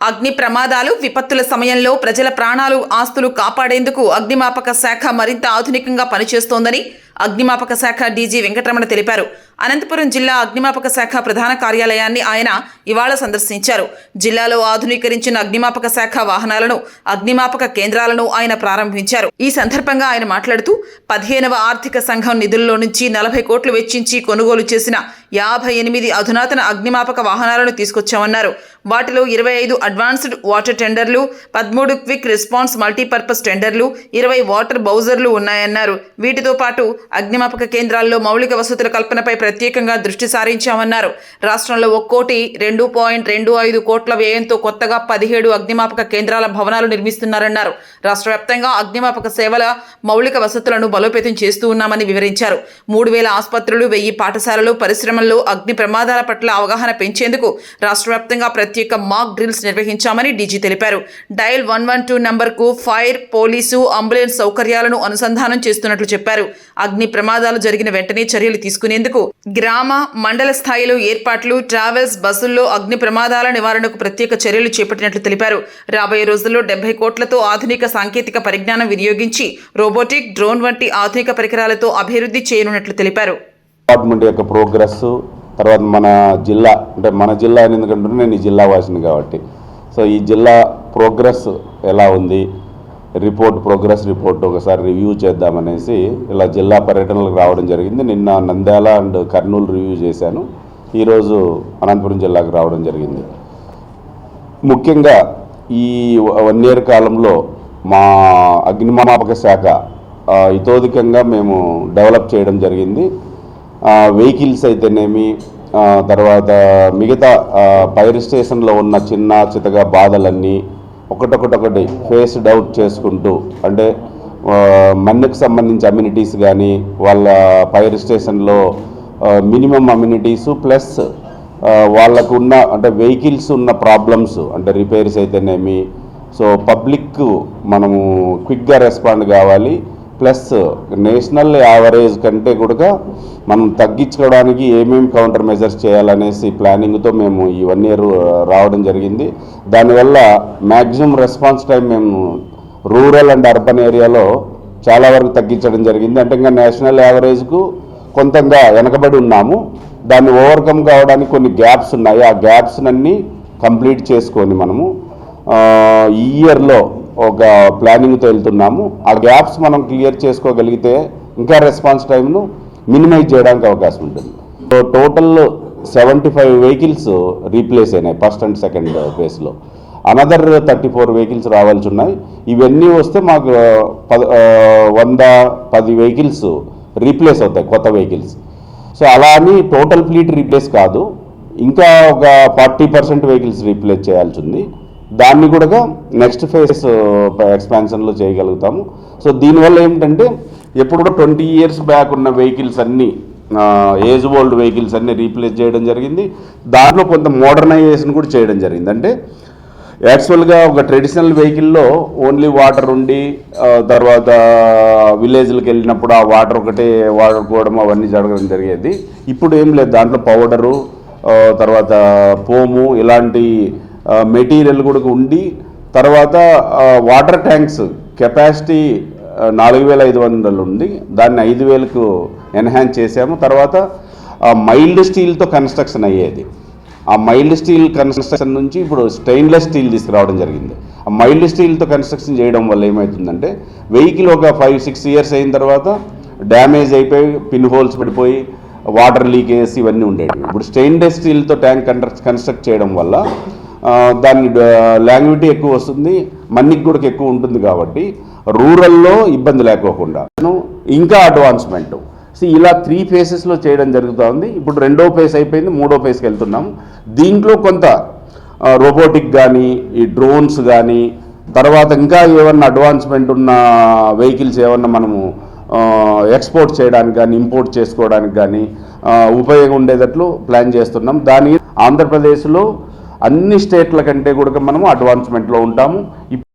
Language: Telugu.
అగ్ని ప్రమాదాలు విపత్తుల సమయంలో ప్రజల ప్రాణాలు ఆస్తులు కాపాడేందుకు అగ్నిమాపక శాఖ మరింత ఆధునికంగా పనిచేస్తోందని అగ్నిమాపక శాఖ డీజీ వెంకటరమణ తెలిపారు. అనంతపురం జిల్లా అగ్నిమాపక శాఖ ప్రధాన కార్యాలయాన్ని ఆయన ఇవాళ సందర్శించారు. జిల్లాలో ఆధునీకరించిన అగ్నిమాపక శాఖ వాహనాలను, అగ్నిమాపక కేంద్రాలను ఆయన ప్రారంభించారు. ఈ సందర్భంగా ఆయన మాట్లాడుతూ 15వ ఆర్థిక సంఘం నిధుల్లో నుంచి 40 కోట్లు వెచ్చించి కొనుగోలు చేసిన 58 అధునాతన అగ్నిమాపక వాహనాలను తీసుకొచ్చామన్నారు. వాటిలో 25 అడ్వాన్స్డ్ వాటర్ టెండర్లు, 13 క్విక్ రెస్పాన్స్ మల్టీపర్పస్ టెండర్లు, 20 వాటర్ బౌజర్లు ఉన్నాయన్నారు. వీటితో పాటు అగ్నిమాపక కేంద్రాల్లో మౌలిక వసతుల కల్పనపై ప్రత్యేకంగా దృష్టి సారించామన్నారు. రాష్ట్రంలో 1,2.25 కోట్ల వ్యయంతో కొత్తగా 17 అగ్నిమాపక కేంద్రాల భవనాలు నిర్మిస్తున్నారన్నారు. రాష్ట్ర వ్యాప్తంగా అగ్నిమాపక సేవల మౌలిక వసతులను బలోపేతం చేస్తూ ఉన్నామని వివరించారు. 3,000 ఆసుపత్రులు, 1000 పాఠశాలలు, పరిశ్రమల్లో అగ్ని ప్రమాదాల పట్ల అవగాహన పెంచేందుకు రాష్ట్ర వ్యాప్తంగా ప్రత్యేక మాక్ డ్రిల్స్ నిర్వహించామని డీజీ తెలిపారు. డయల్ 112 నంబర్కు ఫైర్, పోలీసు, అంబులెన్స్ సౌకర్యాలను అనుసంధానం చేస్తున్నట్లు చెప్పారు. అగ్ని ప్రమాదాలు జరిగిన వెంటనే చర్యలు తీసుకునేందుకు గ్రామ, మండల స్థాయిలో ఏర్పాట్లు, ట్రావెల్స్ బస్సుల్లో అగ్ని ప్రమాదాల నివారణకు ప్రత్యేక చర్యలు చేపట్టినట్లు తెలిపారు. రాబోయే రోజుల్లో 70 కోట్లతో ఆధునిక సాంకేతిక పరిజ్ఞానం వినియోగించి రోబోటిక్, డ్రోన్ వంటి ఆధునిక పరికరాలతో అభివృద్ధి చేయనున్నట్లు తెలిపారు. డిపార్ట్మెంట్ యొక్క ప్రోగ్రెస్, తర్వాత మన జిల్లా అంటే మన జిల్లా ఎందుకంటే నేను ఈ జిల్లా వాసిని కాబట్టి, సో ఈ జిల్లా ప్రోగ్రెస్ ఎలా ఉంది, ప్రోగ్రెస్ రిపోర్ట్ ఒకసారి రివ్యూ చేద్దామనేసి ఇలా జిల్లా పర్యటనలకు రావడం జరిగింది. నిన్న నంద్యాల అండ్ కర్నూలు రివ్యూ చేశాను. ఈరోజు అనంతపురం జిల్లాకు రావడం జరిగింది. ముఖ్యంగా ఈ 1 year కాలంలో మా అగ్నిమాపక శాఖ ఇతోధికంగా మేము డెవలప్ చేయడం జరిగింది. వెహికల్స్ అయితేనేమి, తర్వాత మిగతా ఫైర్ స్టేషన్లో ఉన్న చిన్న చితగా బాధలన్నీ ఒకటొకటి ఫేస్డ్ అవుట్ చేసుకుంటూ, అంటే మన్నుకు సంబంధించి అమ్యూనిటీస్ కానీ, వాళ్ళ ఫైర్ స్టేషన్లో మినిమం అమ్యూనిటీసు ప్లస్ వాళ్ళకు ఉన్న అంటే వెహికల్స్ ఉన్న ప్రాబ్లమ్స్ అంటే రిపేర్స్ అయితేనేమి, సో పబ్లిక్ మనము క్విక్గా రెస్పాండ్ కావాలి. ప్లస్ నేషనల్ యావరేజ్ కంటే కూడా మనం తగ్గించుకోవడానికి ఏమేమి కౌంటర్ మెజర్స్ చేయాలనేసి ప్లానింగ్తో మేము ఈ 1 year రావడం జరిగింది. దానివల్ల మ్యాక్సిమం రెస్పాన్స్ టైం మేము రూరల్ అండ్ అర్బన్ ఏరియాలో చాలా వరకు తగ్గించడం జరిగింది. అంటే ఇంకా నేషనల్ యావరేజ్కు కొంతంగా వెనకబడి ఉన్నాము. దాన్ని ఓవర్కమ్ కావడానికి కొన్ని గ్యాప్స్ ఉన్నాయి. ఆ గ్యాప్స్నన్నీ కంప్లీట్ చేసుకొని మనము ఈ ఇయర్లో ఒక ప్లానింగ్తో వెళ్తున్నాము. ఆ గ్యాప్స్ మనం క్లియర్ చేసుకోగలిగితే ఇంకా రెస్పాన్స్ టైంను మినిమైజ్ చేయడానికి అవకాశం ఉంటుంది. సో టోటల్ 75 వెహికల్స్ రీప్లేస్ అయినాయి ఫస్ట్ అండ్ సెకండ్ ఫేజ్లో. అనదర్ 34 వెహికల్స్ రావాల్సి ఉన్నాయి. ఇవన్నీ వస్తే మాకు 110 వెహికల్స్ రీప్లేస్ అవుతాయి, కొత్త వెహికల్స్. సో అలా అని టోటల్ ఫ్లీట్ రీప్లేస్ కాదు, ఇంకా ఒక 40% వెహికల్స్ రీప్లేస్ చేయాల్సి ఉంది. దాన్ని కూడా నెక్స్ట్ ఫేజ్ ఎక్స్పాన్షన్లో చేయగలుగుతాము. సో దీనివల్ల ఏమిటంటే ఎప్పుడు కూడా 20 years బ్యాక్ ఉన్న వెహికల్స్ అన్నీ, ఏజ్ ఓల్డ్ వెహికల్స్ అన్నీ రీప్లేస్ చేయడం జరిగింది. దాంట్లో కొంత మోడర్నైజేషన్ కూడా చేయడం జరిగింది. అంటే యాక్చువల్గా ఒక ట్రెడిషనల్ వెహికల్లో ఓన్లీ వాటర్ ఉండి తర్వాత విలేజ్లకు వెళ్ళినప్పుడు ఆ వాటర్ ఒకటే వాడుకోవడం అవన్నీ జరగడం జరిగేది. ఇప్పుడు ఏం లేదు, దాంట్లో పౌడరు, తర్వాత పోము ఇలాంటి మెటీరియల్ కూడా ఉండి, తర్వాత వాటర్ ట్యాంక్స్ కెపాసిటీ 4,500 ఉంది, దాన్ని 5,000కు ఎన్హాన్స్ చేసాము. తర్వాత మైల్డ్ స్టీల్తో కన్స్ట్రక్షన్ అయ్యేది. ఆ మైల్డ్ స్టీల్ కన్స్ట్రక్షన్ నుంచి ఇప్పుడు స్టెయిన్లెస్ స్టీల్ తీసుకురావడం జరిగింది. ఆ మైల్డ్ స్టీల్తో కన్స్ట్రక్షన్ చేయడం వల్ల ఏమవుతుందంటే వెహికల్ ఒక 5-6 years అయిన తర్వాత డ్యామేజ్ అయిపోయి పిన్ హోల్స్ పడిపోయి వాటర్ లీకేజ్ ఇవన్నీ ఉండేవి. ఇప్పుడు స్టెయిన్లెస్ స్టీల్తో ట్యాంక్ కన్స్ట్రక్ట్ చేయడం వల్ల దాని లాంగ్విటీ ఎక్కువ వస్తుంది, మన్నిక్ కూడా ఎక్కువ ఉంటుంది. కాబట్టి రూరల్లో ఇబ్బంది లేకోకుండా ఇంకా అడ్వాన్స్మెంట్ ఇలా 3 phases చేయడం జరుగుతుంది. ఇప్పుడు 2వ phase అయిపోయింది, 3వ phaseకి వెళ్తున్నాము. దీంట్లో కొంత రోబోటిక్ కానీ, ఈ డ్రోన్స్ కానీ, తర్వాత ఇంకా ఏమన్నా అడ్వాన్స్మెంట్ ఉన్న వెహికల్స్ ఏమన్నా మనము ఎక్స్పోర్ట్ చేయడానికి కానీ, ఇంపోర్ట్ చేసుకోవడానికి కానీ ఉపయోగం ఉండేటట్లు ప్లాన్ చేస్తున్నాం. దాని ఆంధ్రప్రదేశ్లో అన్ని స్టేట్ల కంటే కూడా మనము అడ్వాన్స్మెంట్లో ఉంటాము.